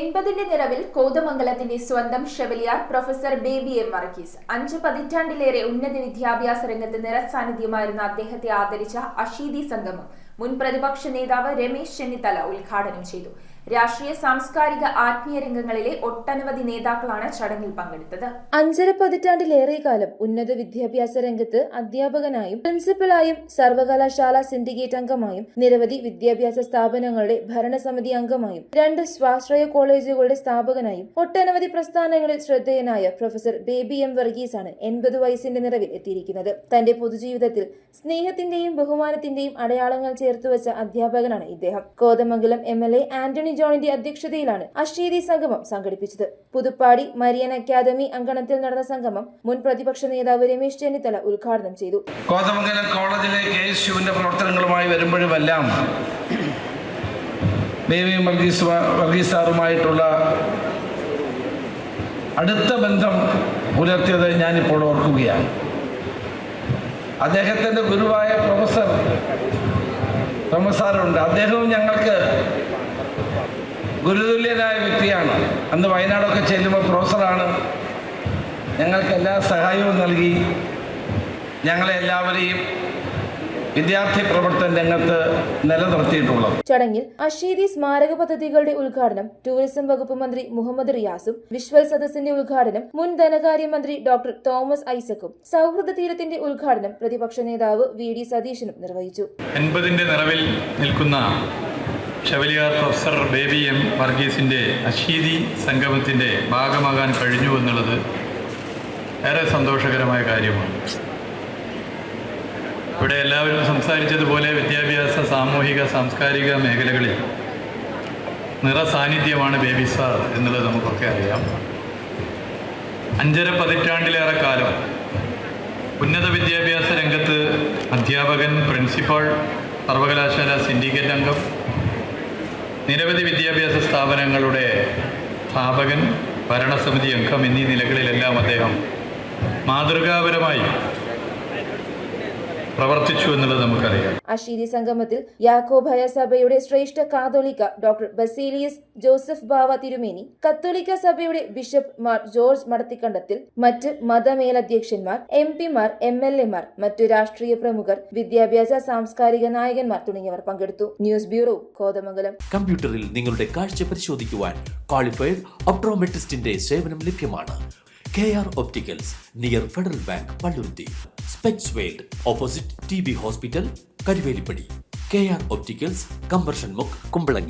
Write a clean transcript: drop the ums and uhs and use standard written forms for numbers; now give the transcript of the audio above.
80ന്റെ നിറവിൽ കോതമംഗലത്തിന്റെ സ്വന്തം chevalier professor baby M Varghese 5 പതിറ്റാണ്ടിലേറെ ഉന്നത വിദ്യാഭ്യാസ രംഗത്ത് നിറസാന്നിധ്യമായിരുന്ന അദ്ദേഹത്തെ ആദരിച്ച അഷീദി സംഗമം മുൻ പ്രതിപക്ഷ നേതാവ് രമേശ് ചെന്നിത്തല ഉദ്ഘാടനം ചെയ്തു. രാഷ്ട്രീയ സാംസ്കാരിക ആത്മീയ രംഗങ്ങളിലെ ഒട്ടനവധി നേതാക്കളാണ് ചടങ്ങിൽ പങ്കെടുത്തത്. 5 പതിറ്റാണ്ടിലേറെ കാലം ഉന്നത വിദ്യാഭ്യാസ രംഗത്ത് അധ്യാപകനായും പ്രിൻസിപ്പലായും സർവകലാശാല സിൻഡിക്കേറ്റ് അംഗമായും നിരവധി വിദ്യാഭ്യാസ സ്ഥാപനങ്ങളുടെ ഭരണസമിതി അംഗമായും 2 സ്വാശ്രയ കോളേജുകളുടെ സ്ഥാപകനായും ഒട്ടനവധി പ്രസ്ഥാനങ്ങളിൽ ശ്രദ്ധേയനായ പ്രൊഫസർ ബേബി എം വർഗീസ് ആണ് 80 വയസ്സിന്റെ നിറവിൽ എത്തിയിരിക്കുന്നത്. തന്റെ പൊതുജീവിതത്തിൽ സ്നേഹത്തിന്റെയും ബഹുമാനത്തിന്റെയും അടയാളങ്ങൾ ചേർത്തുവച്ച അധ്യാപകനാണ് ഇദ്ദേഹം. കോതമംഗലം MLA ആന്റണി ജോണിന്റെ അധ്യക്ഷതയിലാണ് അഷീദി സംഗമം സംഘടിപ്പിച്ചത്. പുതുപ്പാടി മരിയൻ അക്കാദമി അങ്കണത്തിൽ നടന്ന സംഗമം മുൻ പ്രതിപക്ഷ നേതാവ് രമേശ് ചെന്നിത്തല ഉദ്ഘാടനം ചെയ്തു. കോതമംഗലം കോളേജിലെ KSUവിന്റെ പ്രവർത്തനങ്ങളുമായി വരുമ്പോഴുമെല്ലാം ബേബി വർഗീസ് സാറുമായിട്ടുള്ള അടുത്ത ബന്ധം പുലർത്തിയത് ഞാനിപ്പോൾ ഓർക്കുകയാണ്. അദ്ദേഹത്തിൻ്റെ ഗുരുവായ പ്രൊഫസർ സാറുണ്ട്. അദ്ദേഹവും ഞങ്ങൾക്ക് ഗുരുതുല്യനായ വ്യക്തിയാണ്. അന്ന് വയനാടൊക്കെ ചെല്ലുമ്പോൾ പ്രൊഫസറാണ് ഞങ്ങൾക്ക് എല്ലാ സഹായവും നൽകി ഞങ്ങളെല്ലാവരെയും വിദ്യാർത്ഥി പ്രവർത്തന രംഗത്ത് നിലനിർത്തിയിട്ടുള്ളത്. ചടങ്ങിൽ അഷീദി സ്മാരക പദ്ധതികളുടെ ഉദ്ഘാടനം ടൂറിസം വകുപ്പ് മന്ത്രി മുഹമ്മദ് റിയാസും, വിഷ്വൽ സദസ്സിന്റെ ഉദ്ഘാടനം മുൻ ധനകാര്യമന്ത്രി ഡോക്ടർ തോമസ് ഐസക്കും, സൗഹൃദ തീരത്തിന്റെ ഉദ്ഘാടനം പ്രതിപക്ഷ നേതാവ് VD സതീശനും നിർവഹിച്ചു. 80ന്റെ നിറവിൽ നിൽക്കുന്ന ഷെവലിയാർ പ്രൊഫസർ ബേബി എം വർഗീസിന്റെ അഷീദി സംഗമത്തിന്റെ ഭാഗമാകാൻ കഴിഞ്ഞു എന്നുള്ളത് ഏറെ സന്തോഷകരമായ കാര്യമാണ്. ഇവിടെ എല്ലാവരും സംസാരിച്ചതുപോലെ വിദ്യാഭ്യാസ, സാമൂഹിക, സാംസ്കാരിക മേഖലകളിൽ നിറസാന്നിധ്യമാണ് ബേബി സാർ എന്നുള്ളത് നമുക്കൊക്കെ അറിയാം. 5 പതിറ്റാണ്ടിലേറെ കാലം ഉന്നത വിദ്യാഭ്യാസ രംഗത്ത് അധ്യാപകൻ, പ്രിൻസിപ്പൽ, സർവകലാശാല സിൻഡിക്കേറ്റ് അംഗം, നിരവധി വിദ്യാഭ്യാസ സ്ഥാപനങ്ങളുടെ സ്ഥാപകൻ, ഭരണസമിതി അംഗം എന്നീ നിലകളിലെല്ലാം അദ്ദേഹം മാതൃകാപരമായി പ്രവർത്തിച്ചു എന്നുള്ളത് നമുക്കറിയാം. അഷീദി സംഗമത്തിൽ യാക്കോബായ സഭയുടെ ശ്രേഷ്ഠ കാതോലിക്ക ഡോക്ടർ ബസീലിയസ് ജോസഫ് ബാവ തിരുമേനി, കത്തോലിക്ക സഭയുടെ ബിഷപ്പ് മാർ ജോർജ് മടത്തിക്കണ്ടത്തിൽ, മറ്റ് മതമേലധ്യക്ഷന്മാർ, MP മാർ, MLA മാർ, മറ്റു രാഷ്ട്രീയ പ്രമുഖർ, വിദ്യാഭ്യാസ സാംസ്കാരിക നായകന്മാർ തുടങ്ങിയവർ പങ്കെടുത്തു. News bureau, Kothamangalam. കമ്പ്യൂട്ടറിൽ നിങ്ങളുടെ കാഴ്ച പരിശോധിക്കുവാൻ ക്വാളിഫൈഡ് ഒപ്ട്രോമെട്രിസ്റ്റിന്റെ സേവനം ലഭ്യമാണ്. KR Opticals, near federal bank, Palluruthy. Specs world, opposite TB hospital, Karuvelippady. KR Opticals, combustion മുക്ക്, കുമ്പളങ്ങി.